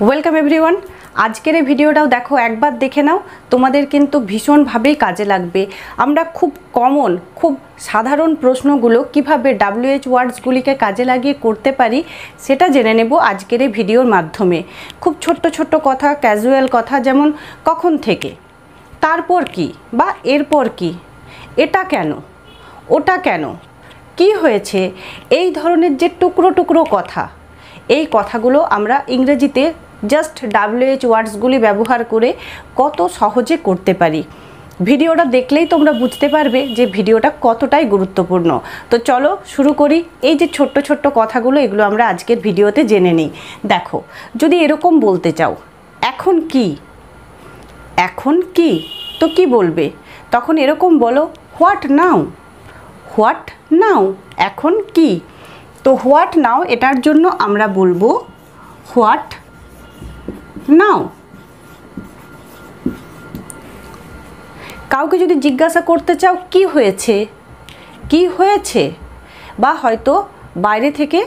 Welcome everyone. আজকের এই ভিডিওটাও দেখো, একবার দেখে নাও, তোমাদের কিন্তু ভীষণভাবেই কাজে লাগবে। আমরা খুব কমন, খুব সাধারণ প্রশ্নগুলো কিভাবে WH ওয়ার্ডসগুলিকে কাজে লাগিয়ে করতে পারি সেটা জেনে নেব আজকের এই ভিডিওর মাধ্যমে। খুব ছোট্ট ছোট্ট কথা, ক্যাজুয়াল কথা, যেমন কখন থেকে, তারপর কি বা এরপর কি, এটা কেন, ওটা কেন, কি হয়েছে, এই ধরনের যে টুকরো টুকরো কথা, এই কথাগুলো আমরা ইংরেজিতে জাস্ট WH ওয়ার্ডসগুলি ব্যবহার করে কত সহজে করতে পারি। ভিডিওটা দেখলেই তোমরা বুঝতে পারবে যে ভিডিওটা কতটাই গুরুত্বপূর্ণ। তো চলো শুরু করি। এই যে ছোট্ট ছোট্ট কথাগুলো, এগুলো আমরা আজকের ভিডিওতে জেনে নিই। দেখো, যদি এরকম বলতে চাও এখন কি, এখন কি, তো কি বলবে? তখন এরকম বলো, হোয়াট নাও, হোয়াট নাও, এখন কি। তো হোয়াট নাও, এটার জন্য আমরা বলবো হোয়াট নাও। কাউকে যদি জিজ্ঞাসা করতে চাও কি হয়েছে, কি হয়েছে, বা হয়তো বাইরে থেকে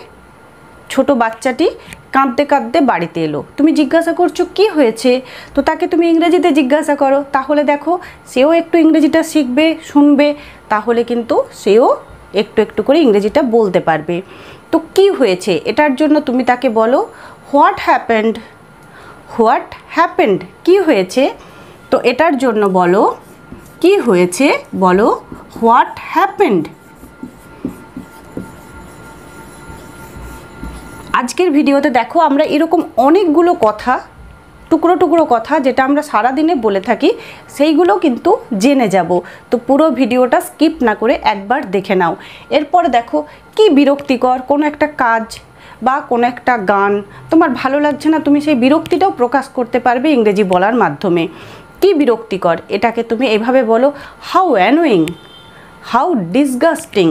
ছোট বাচ্চাটি কাঁদতে কাঁদতে বাড়িতে এলো, তুমি জিজ্ঞাসা করছো কি হয়েছে, তো তাকে তুমি ইংরেজিতে জিজ্ঞাসা করো, তাহলে দেখো সেও একটু ইংরেজিটা শিখবে, শুনবে, তাহলে কিন্তু সেও একটু একটু করে ইংরেজিটা বলতে পারবে। তো কি হয়েছে, এটার জন্য তুমি তাকে বলো হোয়াট হ্যাপেন্ড, হোয়াট হ্যাপেন্ড, কি হয়েছে। তো এটার জন্য বলো কি হয়েছে, বলো হোয়াট হ্যাপেন্ড। আজকের ভিডিওতে দেখো আমরা এরকম অনেকগুলো কথা, টুকরো টুকরো কথা, যেটা আমরা সারাদিনে বলে থাকি, সেইগুলো কিন্তু জেনে যাব। তো পুরো ভিডিওটা স্কিপ না করে একবার দেখে নাও। এরপরে দেখো কি বিরক্তিকর কোনো একটা কাজ বা কোনো একটা গান তোমার ভালো লাগছে না, তুমি সেই বিরক্তিটাও প্রকাশ করতে পারবে ইংরেজি বলার মাধ্যমে। কি বিরক্তিকর, এটাকে তুমি এভাবে বলো how annoying, how disgusting,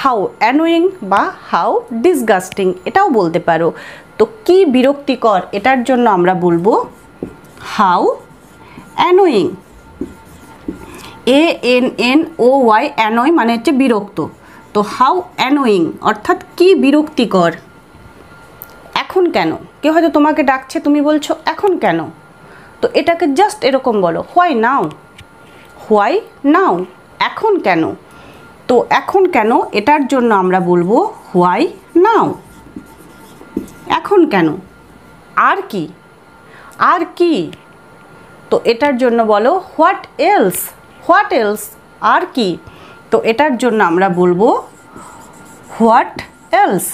how annoying বা হাউ ডিসগাস্টিং, এটাও বলতে পারো। তো কি বিরক্তিকর, এটার জন্য আমরা বলবো হাউ অ্যানোয়িং, ANNOY, অ্যানয় মানে হচ্ছে বিরক্ত। তো হাউ অ্যানোয়িং অর্থাৎ কি বিরক্তিকর। এখন কেন, কেউ হয়তো তোমাকে ডাকছে, তুমি বলছো এখন কেন, তো এটাকে জাস্ট এরকম বলো হোয়াই নাও, হোয়াই নাও, এখন কেন। তো এখন কেন, এটার জন্য আমরা বলবো হোয়াই নাও, এখন কেন। আর কি, আর কি, তো এটার জন্য বলো হোয়াট এলস, হোয়াট এলস, আর কি। তো এটার জন্য আমরা বলবো হোয়াট এলস,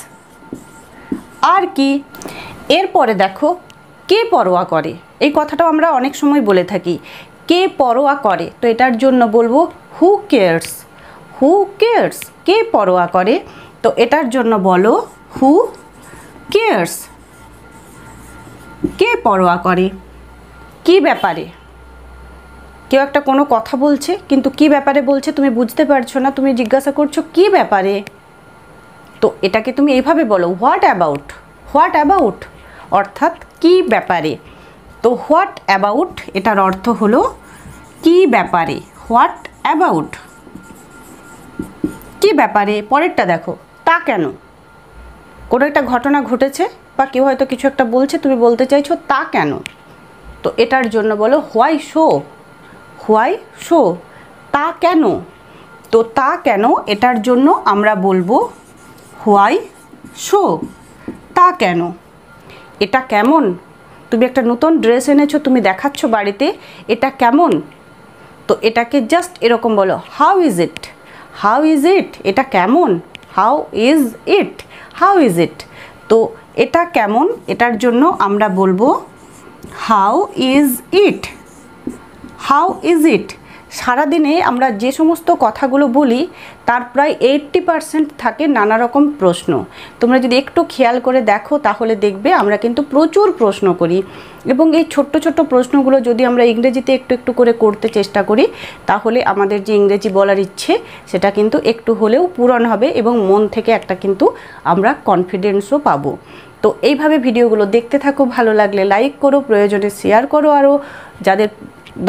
আর কি। এরপরে দেখো কে পরোয়া করে, এই কথাটাও আমরা অনেক সময় বলে থাকি, কে পরোয়া করে। তো এটার জন্য বলবো হু কেয়ার্স, হু কেয়ার্স, কে পরোয়া করে। তো এটার জন্য বলো হু কেয়ার্স, কে পরোয়া করে। কি ব্যাপারে, কেউ একটা কোনো কথা বলছে কিন্তু কি ব্যাপারে বলছে তুমি বুঝতে পারছো না, তুমি জিজ্ঞাসা করছো কি ব্যাপারে। তো এটাকে তুমি এইভাবে বলো হোয়াট অ্যাবাউট, হোয়াট অ্যাবাউট অর্থাৎ কি ব্যাপারে। তো হোয়াট অ্যাবাউট এটার অর্থ হলো কি ব্যাপারে, হোয়াট অ্যাবাউট, কি ব্যাপারে। পরেরটা দেখো তা কেন, কোনো একটা ঘটনা ঘটেছে বা কেউ হয়তো কিছু একটা বলছে, তুমি বলতে চাইছো তা কেন। তো এটার জন্য বলো হোয়াই শো, হোয়াই শো, তা কেন। তো তা কেন, এটার জন্য আমরা বলবো হোয়াই শো, তা কেন। এটা কেমন, তুমি একটা নতুন ড্রেস এনেছো, তুমি দেখাচ্ছ বাড়িতে, এটা কেমন। তো এটাকে জাস্ট এরকম বলো how is it, how is it, এটা কেমন, how is it, how is it. তো এটা কেমন, এটার জন্য আমরা বলবো how is it, how is it. সারাদিনে আমরা যে সমস্ত কথাগুলো বলি তার প্রায় 80% থাকে নানা রকম প্রশ্ন। তোমরা যদি একটু খেয়াল করে দেখো তাহলে দেখবে আমরা কিন্তু প্রচুর প্রশ্ন করি, এবং এই ছোট্ট ছোট্ট প্রশ্নগুলো যদি আমরা ইংরেজিতে একটু একটু করে করতে চেষ্টা করি তাহলে আমাদের যে ইংরেজি বলার ইচ্ছে সেটা কিন্তু একটু হলেও পূরণ হবে, এবং মন থেকে একটা কিন্তু আমরা কনফিডেন্সও পাবো। তো এইভাবে ভিডিওগুলো দেখতে থাকো, ভালো লাগলে লাইক করো, প্রয়োজনে শেয়ার করো আরও যাদের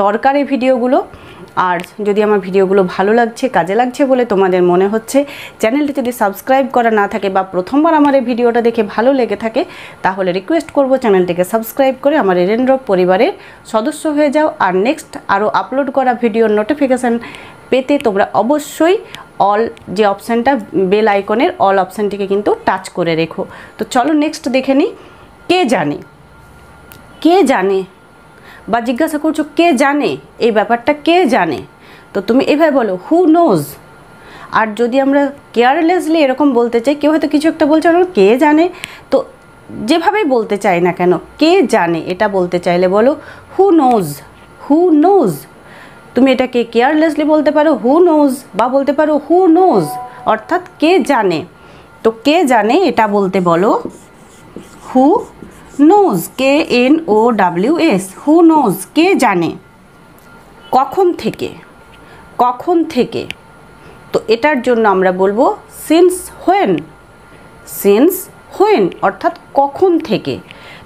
দরকার এই ভিডিওগুলো। আর যদি আমার ভিডিওগুলো ভালো লাগছে, কাজে লাগছে বলে তোমাদের মনে হচ্ছে, চ্যানেলটি যদি সাবস্ক্রাইব করা না থাকে বা প্রথমবার আমার এই ভিডিওটা দেখে ভালো লেগে থাকে, তাহলে রিকোয়েস্ট করব চ্যানেলটিকে সাবস্ক্রাইব করে আমার রেনড্রপ পরিবারের সদস্য হয়ে যাও। আর নেক্সট আরও আপলোড করা ভিডিওর নোটিফিকেশান পেতে তোমরা অবশ্যই অল যে অপশানটা, বেল আইকনের অল অপশানটিকে কিন্তু টাচ করে রেখো। তো চলো নেক্সট দেখে নিই। কে জানে, কে জানে, বা জিজ্ঞাসা করছো কে জানে, এই ব্যাপারটা কে জানে, তো তুমি এভাবে বলো হু নোজ। আর যদি আমরা কেয়ারলেসলি এরকম বলতে চাই, কেউ হয়তো কিছু একটা বলছে আমরা কে জানে, তো যেভাবেই বলতে চাই না কেন কে জানে এটা বলতে চাইলে বলো হু নোজ, হু নোজ। তুমি এটাকে কেয়ারলেসলি বলতে পারো হু নোজ, বা বলতে পারো হু নোজ, অর্থাৎ কে জানে। তো কে জানে এটা বলতে বলো who knows, KNOWS, who knows, কে জানে। কখন থেকে, কখন থেকে, তো এটার জন্য আমরা বলবো সিন্স হোয়েন, সিন্স হোয়েন, অর্থাৎ কখন থেকে।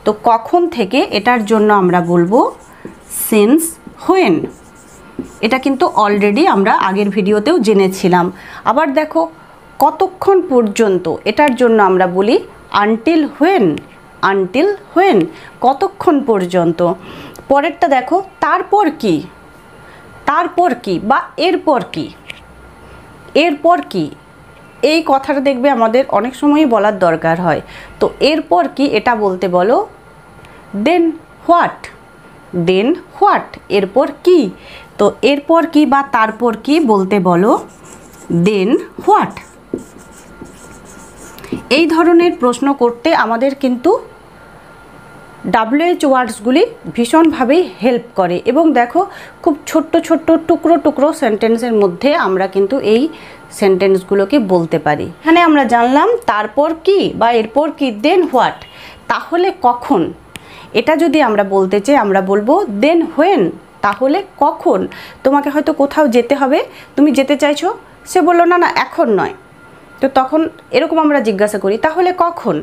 তো কখন থেকে এটার জন্য আমরা বলবো সিন্স হোয়েন। এটা কিন্তু অলরেডি আমরা আগের ভিডিওতেও জেনেছিলাম। আবার দেখো কতক্ষণ পর্যন্ত, এটার জন্য আমরা বলি আনটিল হোয়েন, আনটিল হোয়েন, কতক্ষণ পর্যন্ত। পরেরটা দেখো তারপর কি, তারপর কি বা এরপর কি, এরপর কি, এই কথাটা দেখবে আমাদের অনেক সময়ই বলার দরকার হয়। তো এরপর কি এটা বলতে বলো দেন হোয়াট, দেন হোয়াট, এরপর কি। তো এরপর কি বা তারপর কি বলতে বলো দেন হোয়াট। এই ধরনের প্রশ্ন করতে আমাদের কিন্তু WH ওয়ার্ডসগুলি ভীষণভাবেই হেল্প করে। এবং দেখো খুব ছোট্ট ছোট্ট টুকরো টুকরো সেন্টেন্সের মধ্যে আমরা কিন্তু এই সেন্টেন্সগুলোকে বলতে পারি। এখানে আমরা জানলাম তারপর কি বা এরপর কি, দেন হোয়াট, তাহলে কখন। এটা যদি আমরা বলতে চাই আমরা বলবো দেন হোয়েন, তাহলে কখন। তোমাকে হয়তো কোথাও যেতে হবে, তুমি যেতে চাইছো, সে বললো না না এখন নয়, তো তখন এরকম আমরা জিজ্ঞাসা করি তাহলে কখন,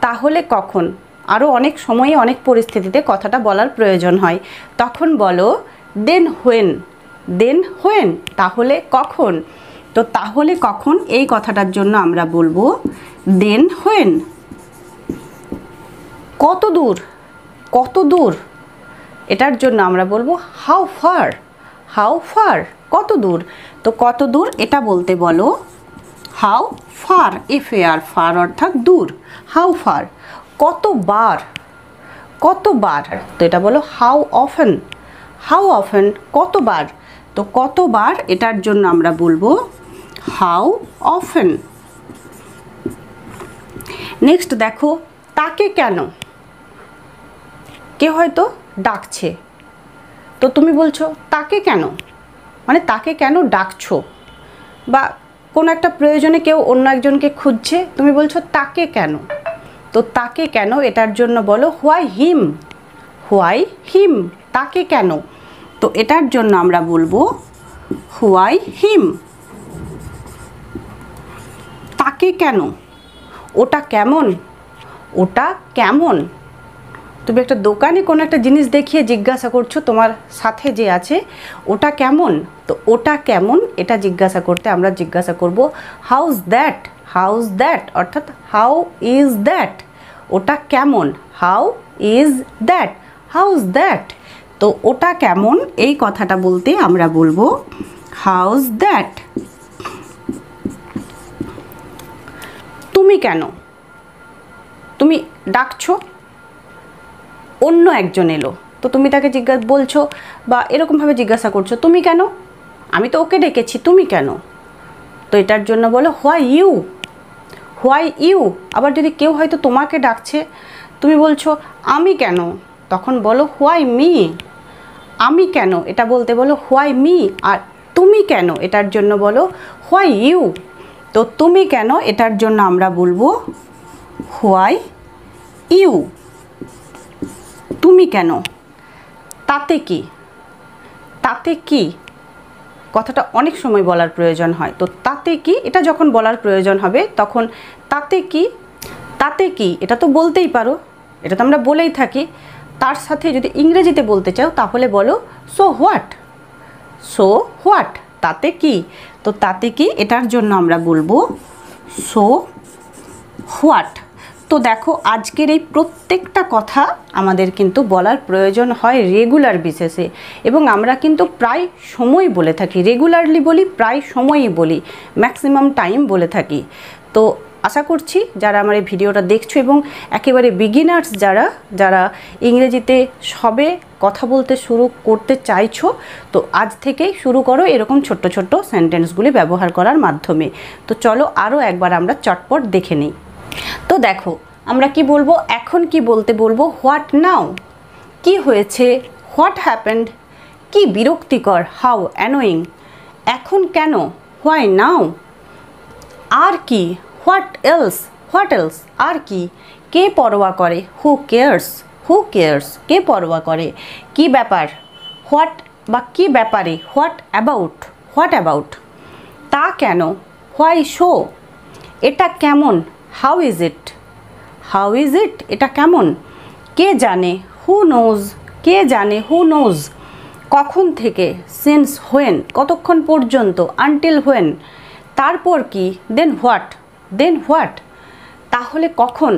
তাহলে কখন। আরও অনেক সময়ে অনেক পরিস্থিতিতে কথাটা বলার প্রয়োজন হয়, তখন বলো দেন হোয়েন, দেন হোয়েন, তাহলে কখন। তো তাহলে কখন এই কথাটার জন্য আমরা বলবো দেন হোয়েন। কত দূর, কত দূর, এটার জন্য আমরা বলবো হাউ ফার, হাউ ফার, কত দূর। তো কত দূর এটা বলতে বলো হাউ ফার, FAR, ফার অর্থাৎ দূর, হাউ ফার। কতবার, কতবার, তো এটা বলো হাউ অফেন, হাউ অফেন, কতবার। তো কতবার এটার জন্য আমরা বলবো হাউ অফেন। নেক্সট দেখো তাকে কেন, কেউ হয়তো ডাকছে, তো তুমি বলছো তাকে কেন, মানে তাকে কেন ডাকছো। বা কোনো একটা প্রয়োজনে কেউ অন্য একজনকে খুঁজছে, তুমি বলছো তাকে কেন। তো তাকে কেন এটার জন্য বলো হোয়াই হিম, হোয়াই হিম, তাকে কেন। তো এটার জন্য আমরা বলবো হোয়াই হিম। তাকে কেন, ওটা কেমন, ওটা কেমন। তুমি একটা দোকানে কোনো একটা জিনিস দেখিয়ে জিজ্ঞাসা করছো তোমার সাথে যে আছে ওটা কেমন, তো ওটা কেমন এটা জিজ্ঞাসা করতে আমরা জিজ্ঞাসা করব হাউজ দ্যাট, হাউজ দ্যাট, অর্থাৎ হাউ ইজ দ্যাট, ওটা কেমন, how is that, house that. তো ওটা কেমন এই কথাটা বলতে আমরা বলবো হাউজ দ্যাট। তুমি কেন, তুমি ডাকছো, অন্য একজন এলো, তো তুমি তাকে বলছো বা এরকমভাবে জিজ্ঞাসা করছো তুমি কেন, আমি তো ওকে ডেকেছি, তুমি কেন। তো এটার জন্য বলো হোয়াই ইউ, হোয়াই ইউ। আবার যদি কেউ হয়তো তোমাকে ডাকছে, তুমি বলছো আমি কেন, তখন বলো হোয়াই মি, আমি কেন এটা বলতে বলো হোয়াই মি। আর তুমি কেন এটার জন্য বলো হোয়াই ইউ। তো তুমি কেন এটার জন্য আমরা বলবো হোয়াই ইউ, তুমি কেন। তাতে কি, তাতে কি কথাটা অনেক সময় বলার প্রয়োজন হয়। তো তাতে কি এটা যখন বলার প্রয়োজন হবে তখন তাতে কি, তাতে কি এটা তো বলতেই পারো, এটা তো আমরা বলেই থাকি। তার সাথে যদি ইংরেজিতে বলতে চাও তাহলে বলো সো হোয়াট, সো হোয়াট, তাতে কি? তো তাতে কি এটার জন্য আমরা বলবো সো হোয়াট। তো দেখো আজকের এই প্রত্যেকটা কথা আমাদের কিন্তু বলার প্রয়োজন হয় রেগুলার বেসিসে, এবং আমরা কিন্তু প্রায় সময় বলে থাকি, রেগুলারলি বলি, প্রায় সময়ই বলি, ম্যাক্সিমাম টাইম বলে থাকি। তো আশা করছি যারা আমার এই ভিডিওটা দেখছো এবং একেবারে বিগিনার্স যারা যারা ইংরেজিতে সবে কথা বলতে শুরু করতে চাইছো, তো আজ থেকেই শুরু করো এরকম ছোট্ট ছোট্ট সেন্টেন্সগুলি ব্যবহার করার মাধ্যমে। তো চলো আরও একবার আমরা চটপট দেখে নিই। তো দেখো আমরা কি বলবো, এখন কি বলতে বলবো হোয়াট নাও, কি হয়েছে, হোয়াট হ্যাপেন্ড, কি বিরক্তিকর, হাউ অ্যানোয়িং, এখন কেন, হোয়াই নাও, আর কি, হোয়াট এলস, আর কি, কে পরোয়া করে, হু কেয়ার্স, কে পরোয়া করে, কি ব্যাপার, হোয়াট বা কি ব্যাপারে, হোয়াট অ্যাবাউট, তা কেন, হোয়াই শো, এটা কেমন, হাউ ইজ ইট, এটা কেমন, কে জানে, হু নোজ, কখন থেকে, সিন্স হোয়েন, কতক্ষণ পর্যন্ত, আনটিল হোয়েন, তারপর কি, দেন হোয়াট, তাহলে কখন,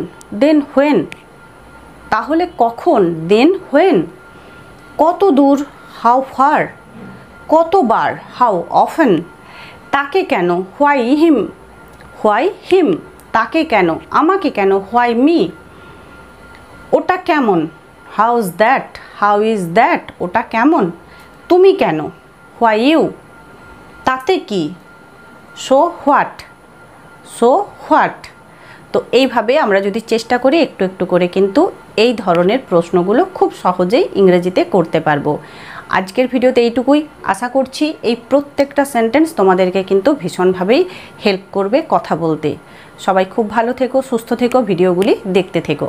দেন হোয়েন, কত দূর, হাউ ফার, কতবার, হাউ অফেন, তাকে কেন, হোয়াই হিম, তাকে কেন, আমাকে কেন, হোয়াই মি, ওটা কেমন, হাউ ইজ দ্যাট, ওটা কেমন, তুমি কেন, হোয়াই ইউ, তাতে কি, সো হোয়াট। তো এইভাবে আমরা যদি চেষ্টা করি একটু একটু করে কিন্তু এই ধরনের প্রশ্নগুলো খুব সহজেই ইংরেজিতে করতে পারবো। আজকের ভিডিওতে এইটুকুই, আশা করছি এই প্রত্যেকটা সেন্টেন্স তোমাদেরকে কিন্তু ভীষণভাবেই হেল্প করবে কথা বলতে। সবাই খুব ভালো থেকো, সুস্থ থেকো, ভিডিওগুলি দেখতে থেকো।